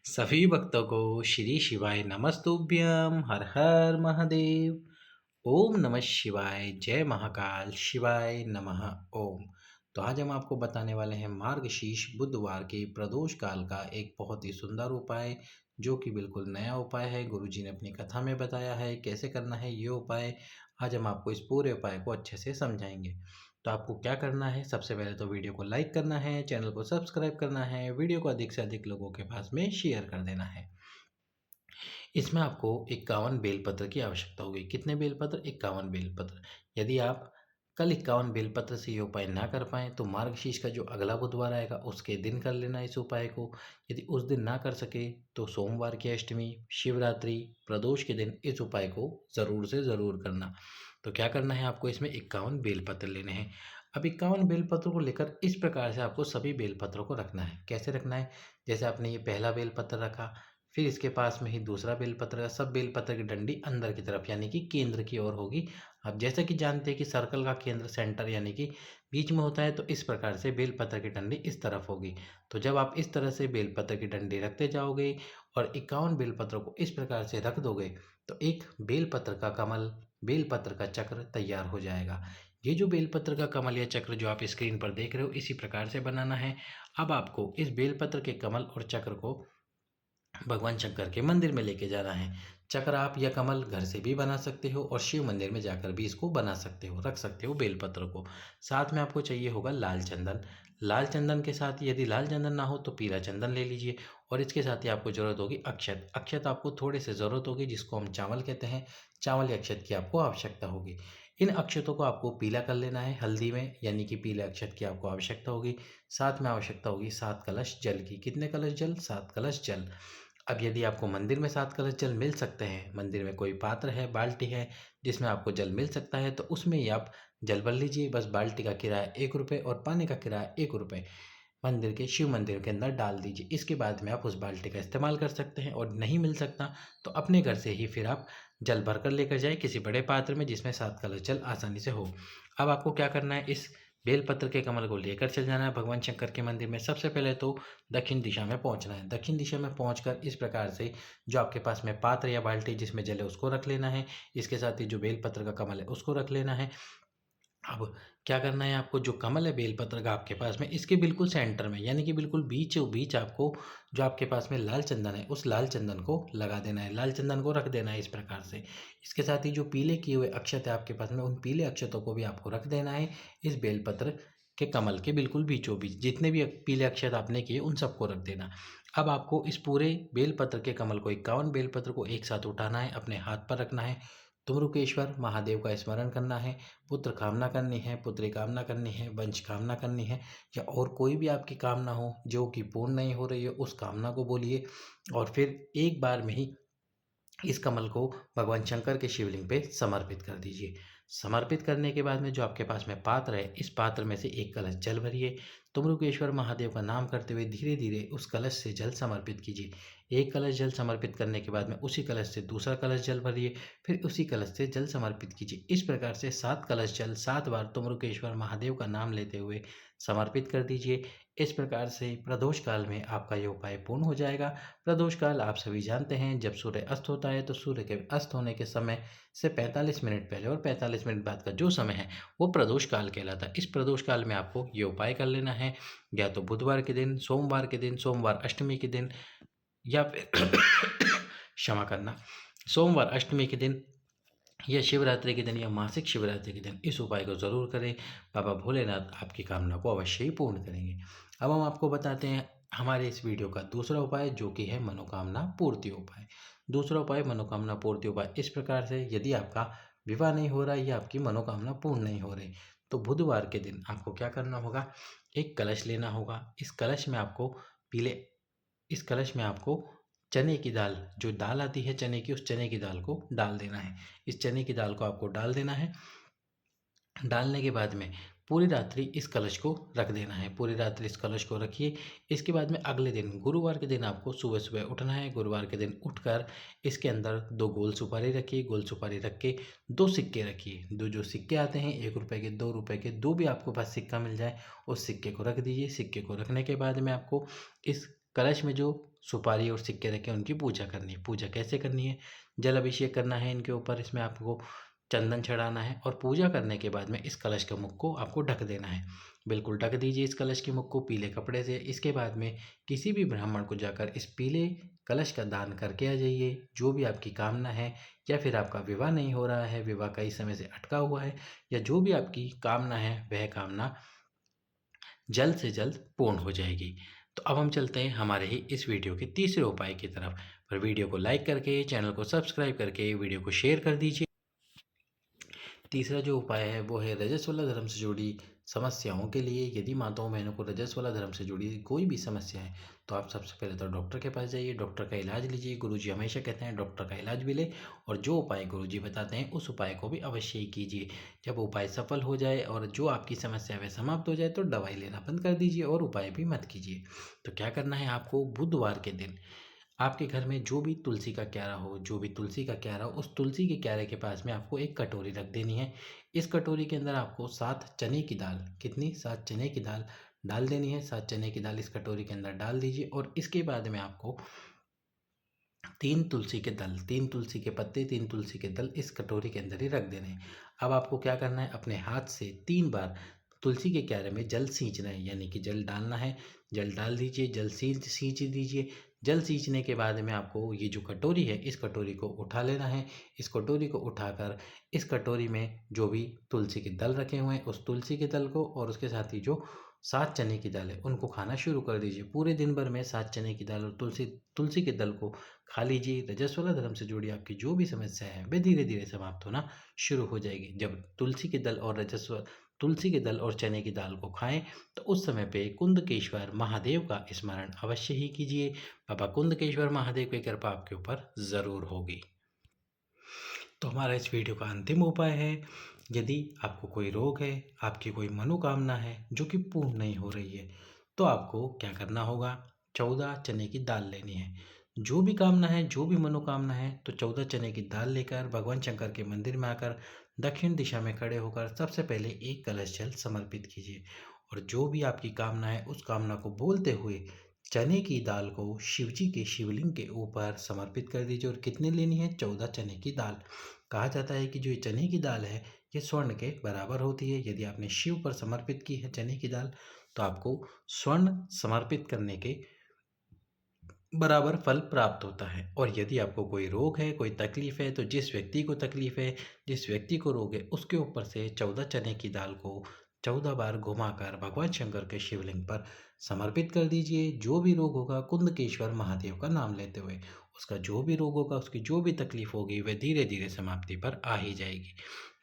सभी भक्तों को श्री शिवाय नमस्तुभ्यम हर हर महादेव। ओम नमः शिवाय, जय महाकाल, शिवाय नमः। ओम। तो आज हम आपको बताने वाले हैं मार्गशीर्ष बुधवार के प्रदोष काल का एक बहुत ही सुंदर उपाय, जो कि बिल्कुल नया उपाय है। गुरुजी ने अपनी कथा में बताया है कैसे करना है ये उपाय। आज हम आपको इस पूरे उपाय को अच्छे से समझाएंगे। तो आपको क्या करना है, सबसे पहले तो वीडियो को लाइक करना है, चैनल को सब्सक्राइब करना है, वीडियो को अधिक से अधिक लोगों के पास में शेयर कर देना है। इसमें आपको 51 बेलपत्र की आवश्यकता होगी। कितने बेलपत्र? 51 बेलपत्र। यदि आप कल 51 बेलपत्र से ये उपाय ना कर पाएँ तो मार्गशीर्ष का जो अगला बुधवार आएगा उसके दिन कर लेना इस उपाय को। यदि उस दिन ना कर सके तो सोमवार की अष्टमी, शिवरात्रि, प्रदोष के दिन इस उपाय को ज़रूर से ज़रूर करना। तो क्या करना है आपको, इसमें 51 बेलपत्र लेने हैं। अब 51 बेलपत्रों को लेकर इस प्रकार से आपको सभी बेलपत्रों को रखना है। कैसे रखना है? जैसे आपने ये पहला बेलपत्र रखा, फिर इसके पास में ही दूसरा बेलपत्र है। सब बेलपत्र की डंडी अंदर की तरफ यानी कि केंद्र की ओर होगी। अब जैसा कि जानते हैं कि सर्कल का केंद्र सेंटर यानी कि बीच में होता है, तो इस प्रकार से बेलपत्र की डंडी इस तरफ होगी। तो जब आप इस तरह से बेलपत्र की डंडी रखते जाओगे और 51 बेलपत्रों को इस प्रकार से रख दोगे तो एक बेलपत्र का कमल, बेलपत्र का चक्र तैयार हो जाएगा। ये जो बेलपत्र का कमल या चक्र जो आप स्क्रीन पर देख रहे हो, इसी प्रकार से बनाना है। अब आपको इस बेलपत्र के कमल और चक्र को भगवान शंकर के मंदिर में लेके जाना है। चक्र आप या कमल घर से भी बना सकते हो और शिव मंदिर में जाकर भी इसको बना सकते हो, रख सकते हो बेलपत्र को। साथ में आपको चाहिए होगा लाल चंदन। लाल चंदन के साथ यदि लाल चंदन ना हो तो पीला चंदन ले लीजिए। और इसके साथ ही आपको ज़रूरत होगी अक्षत। अक्षत आपको थोड़े से ज़रूरत होगी, जिसको हम चावल कहते हैं। चावल या अक्षत की आपको आवश्यकता होगी। इन अक्षतों को आपको पीला कर लेना है हल्दी में, यानी कि पीले अक्षत की आपको आवश्यकता होगी। साथ में आवश्यकता होगी 7 कलश जल की। कितने कलश जल? 7 कलश जल। अब यदि आपको मंदिर में 7 कलश जल मिल सकते हैं, मंदिर में कोई पात्र है, बाल्टी है जिसमें आपको जल मिल सकता है, तो उसमें ही आप जल भर लीजिए। बस बाल्टी का किराया 1 रुपये और पानी का किराया 1 रुपये मंदिर के, शिव मंदिर के अंदर डाल दीजिए। इसके बाद में आप उस बाल्टी का इस्तेमाल कर सकते हैं। और नहीं मिल सकता तो अपने घर से ही फिर आप जल भर कर लेकर जाए किसी बड़े पात्र में, जिसमें 7 कलश जल आसानी से हो। अब आपको क्या करना है, इस बेलपत्र के कमल को लेकर चल जाना है भगवान शंकर के मंदिर में। सबसे पहले तो दक्षिण दिशा में पहुंचना है। दक्षिण दिशा में पहुंचकर इस प्रकार से जो आपके पास में पात्र या बाल्टी जिसमें जल है उसको रख लेना है। इसके साथ ही जो बेलपत्र का कमल है उसको रख लेना है। अब क्या करना है आपको, जो कमल है बेलपत्र का आपके पास में, इसके बिल्कुल सेंटर में यानी कि बिल्कुल बीचों बीच आपको जो आपके पास में लाल चंदन है उस लाल चंदन को लगा देना है, लाल चंदन को रख देना है इस प्रकार से। इसके साथ ही जो पीले किए हुए अक्षत है आपके पास में, उन पीले अक्षतों को भी आपको रख देना है इस बेलपत्र के कमल के बिल्कुल बीचों बीच। जितने भी पीले अक्षत आपने किए उन सबको रख देना। अब आपको इस पूरे बेलपत्र के कमल को 51 बेलपत्र को एक साथ उठाना है, अपने हाथ पर रखना है। तुमरुकेश्वर महादेव का स्मरण करना है। पुत्र कामना करनी है, पुत्री कामना करनी है, वंश कामना करनी है, या और कोई भी आपकी कामना हो जो कि पूर्ण नहीं हो रही है, उस कामना को बोलिए। और फिर एक बार में ही इस कमल को भगवान शंकर के शिवलिंग पे समर्पित कर दीजिए। समर्पित करने के बाद में जो आपके पास में पात्र है, इस पात्र में से एक कलश जल भरिए। तुमरुकेश्वर महादेव का नाम करते हुए धीरे धीरे उस कलश से जल समर्पित कीजिए। एक कलश जल समर्पित करने के बाद में उसी कलश से दूसरा कलश जल भरिए, फिर उसी कलश से जल समर्पित कीजिए। इस प्रकार से 7 कलश जल 7 बार तुमरुकेश्वर महादेव का नाम लेते हुए समर्पित कर दीजिए। इस प्रकार से प्रदोष काल में आपका ये उपाय पूर्ण हो जाएगा। प्रदोष काल आप सभी जानते हैं, जब सूर्य अस्त होता है तो सूर्य के अस्त होने के समय से 45 मिनट पहले और 45 मिनट बाद का जो समय है वो प्रदोष काल कहलाता है। इस प्रदोष काल में आपको ये उपाय कर लेना है, या तो बुधवार के दिन, सोमवार के दिन, सोमवार अष्टमी के दिन, या फिर क्षमा करना, सोमवार अष्टमी के दिन या शिवरात्रि के दिन या मासिक शिवरात्रि के दिन इस उपाय को ज़रूर करें। बाबा भोलेनाथ आपकी कामना को अवश्य ही पूर्ण करेंगे। अब हम आपको बताते हैं हमारे इस वीडियो का दूसरा उपाय, जो कि है मनोकामना पूर्ति उपाय। दूसरा उपाय मनोकामना पूर्ति उपाय इस प्रकार से, यदि आपका विवाह नहीं हो रहा है या आपकी मनोकामना पूर्ण नहीं हो रही, तो बुधवार के दिन आपको क्या करना होगा, एक कलश लेना होगा। पीले इस कलश में आपको चने की दाल, जो दाल आती है चने की, उस चने की दाल को डाल देना है। इस चने की दाल को आपको डाल देना है। डालने के बाद में पूरी रात्रि इस कलश को रख देना है। पूरी रात्रि इस कलश को रखिए। इसके बाद में अगले दिन गुरुवार के दिन आपको सुबह सुबह उठना है। गुरुवार के दिन उठकर इसके अंदर 2 गोल सुपारी रखिए। गोल सुपारी रख के 2 सिक्के रखिए। 2 जो सिक्के आते हैं 1 रुपये के, 2 रुपये के, 2 भी आपको पास सिक्का मिल जाए उस सिक्के को रख दीजिए। सिक्के को रखने के बाद में आपको इस कलश में जो सुपारी और सिक्के रखे हैं उनकी पूजा करनी है। पूजा कैसे करनी है? जल अभिषेक करना है इनके ऊपर, इसमें आपको चंदन चढ़ाना है और पूजा करने के बाद में इस कलश के मुख को आपको ढक देना है। बिल्कुल ढक दीजिए इस कलश के मुख को पीले कपड़े से। इसके बाद में किसी भी ब्राह्मण को जाकर इस पीले कलश का दान करके आ जाइए। जो भी आपकी कामना है, या फिर आपका विवाह नहीं हो रहा है, विवाह कई समय से अटका हुआ है, या जो भी आपकी कामना है वह कामना जल्द से जल्द पूर्ण हो जाएगी। तो अब हम चलते हैं हमारे ही इस वीडियो के तीसरे उपाय की तरफ। पर वीडियो को लाइक करके, चैनल को सब्सक्राइब करके, वीडियो को शेयर कर दीजिए। तीसरा जो उपाय है वो है रजस्वला धर्म से जुड़ी समस्याओं के लिए। यदि माताओं बहनों को रजस्वला धर्म से जुड़ी कोई भी समस्या है तो आप सबसे पहले तो डॉक्टर के पास जाइए, डॉक्टर का इलाज लीजिए। गुरुजी हमेशा कहते हैं डॉक्टर का इलाज भी ले, और जो उपाय गुरुजी बताते हैं उस उपाय को भी अवश्य ही कीजिए। जब उपाय सफल हो जाए और जो आपकी समस्या है समाप्त हो जाए तो दवाई लेना बंद कर दीजिए और उपाय भी मत कीजिए। तो क्या करना है आपको? बुधवार के दिन आपके घर में जो भी तुलसी का क्यारा हो, जो भी तुलसी का क्यारा हो, उस तुलसी के क्यारे के पास में आपको एक कटोरी रख देनी है। इस कटोरी के अंदर आपको 7 चने की दाल, कितनी? 7 चने की दाल डाल देनी है। 7 चने की दाल इस कटोरी के अंदर डाल दीजिए और इसके बाद में आपको 3 तुलसी के दल, 3 तुलसी के पत्ते, 3 तुलसी के दल इस कटोरी के अंदर ही रख देने हैं। अब आपको क्या करना है? अपने हाथ से 3 बार तुलसी के क्यारे में जल सींचना है, यानी कि जल डालना है। जल डाल दीजिए, जल सींच दीजिए। जल सींचने के बाद में आपको ये जो कटोरी है, इस कटोरी को उठा लेना है। इस कटोरी को उठाकर इस कटोरी में जो भी तुलसी के दल रखे हुए हैं, उस तुलसी के दल को और उसके साथ ही जो 7 चने की दाल है, उनको खाना शुरू कर दीजिए। पूरे दिन भर में 7 चने की दाल और तुलसी तुलसी के दल को खा लीजिए। रजस्वला धर्म से जुड़ी आपकी जो भी समस्या है वह धीरे धीरे समाप्त होना शुरू हो जाएगी। जब तुलसी के दल और चने की दाल को खाएं तो उस समय पे कुंदकेश्वर महादेव का स्मरण अवश्य ही कीजिए। बाबा कुंदकेश्वर महादेव की कृपा आपके ऊपर ज़रूर होगी। तो हमारा इस वीडियो का अंतिम उपाय है, यदि आपको कोई रोग है, आपकी कोई मनोकामना है जो कि पूर्ण नहीं हो रही है, तो आपको क्या करना होगा? 14 चने की दाल लेनी है। जो भी कामना है, जो भी मनोकामना है, तो 14 चने की दाल लेकर भगवान शंकर के मंदिर में आकर दक्षिण दिशा में खड़े होकर सबसे पहले एक कलश जल समर्पित कीजिए। और जो भी आपकी कामना है उस कामना को बोलते हुए चने की दाल को शिवजी के शिवलिंग के ऊपर समर्पित कर दीजिए। और कितनी लेनी है? 14 चने की दाल। कहा जाता है कि जो ये चने की दाल है ये स्वर्ण के बराबर होती है। यदि आपने शिव पर समर्पित की है चने की दाल तो आपको स्वर्ण समर्पित करने के बराबर फल प्राप्त होता है। और यदि आपको कोई रोग है, कोई तकलीफ है, तो जिस व्यक्ति को तकलीफ है, जिस व्यक्ति को रोग है, उसके ऊपर से 14 चने की दाल को 14 बार घुमाकर भगवान शंकर के शिवलिंग पर समर्पित कर दीजिए। जो भी रोग होगा, कुंदकेश्वर महादेव का नाम लेते हुए, उसका जो भी रोग होगा, उसकी जो भी तकलीफ होगी, वह धीरे धीरे समाप्ति पर आ ही जाएगी।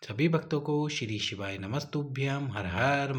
सभी भक्तों को श्री शिवाय नमस्तुभ्यम। हर हर